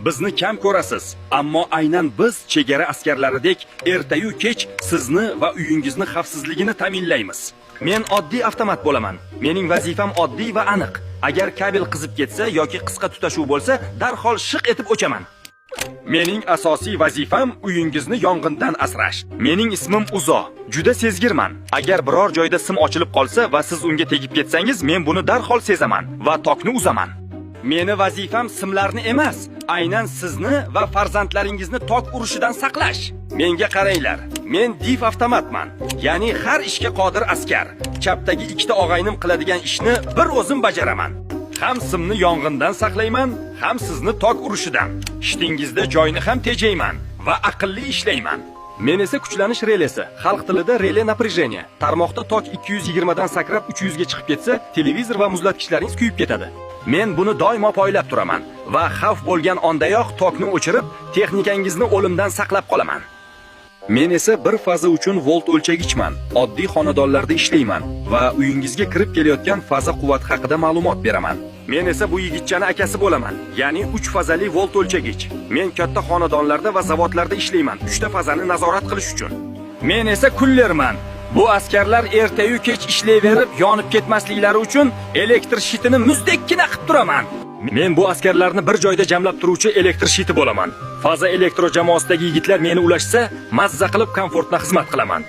bizni kam ko'rasiz, ammo aynan biz chegara askarlaridek ertayu kech sizni va uyingizni xavfsizligini ta'minlaymiz. Men oddiy avtomat bo'laman. Mening vazifam oddiy va aniq. Agar kabel qizib ketsa yoki qisqa tutashuv bo'lsa, darhol shiq etib o'chaman. Mening asosiy vazifam uyingizni yong'indan asrash. Mening ismim Uzo. Juda sezgirman. Agar biror joyda sim ochilib qolsa va siz unga tegib ketsangiz, men buni darhol sezaman va tokni uzaman. Meni vazifam simlarni emas, aynan sizni va farzandlaringizni tok urishidan saqlash. Menga qaranglar. Men div avtomatman. Ya'ni har ishga qodir askar. Chapdagi ikkita og'aynim qiladigan ishni bir o'zim bajaraman. Ham simni yong'indan saqlayman, ham sizni tok urishidan. Ishtingizda joyni ham tejayman va aqlli ishlayman. Men esa kuchlanish relesi, xalq tilida rele напряжение. Tarmoqda tok 220 dan sakrab 300 ga chiqib ketsa, televizor va muzlatgichlaringiz kuyib ketadi. Men buni doimo poylab turaman va xavf bo'lgan ondayoq tokni o'chirib, texnikangizni o'limdan saqlab qolaman. Men esa bir faza uchun volt o'lchagichman. Oddiy xonadonlarda ishlayman va uyingizga kirib kelayotgan faza quvvat haqida ma'lumot beraman. Men esa bu yigitchani akasi bo'laman, ya'ni 3 fazali volt o'lchagich. Men katta xonadonlarda va zavodlarda ishlayman, 3 ta fazani nazorat qilish uchun. Men esa kullerman. Bu askarlar ertayu kech ishlayverib, yonib ketmasliklari uchun elektr shitini muzdekkina qilib turaman. Men bu askarlarni bir joyda jamlab turuvchi elektr shiti bo'laman. Faza elektro jamoasidagi yigitlar meni ulashsa, mazza qilib komfortda xizmat qilaman.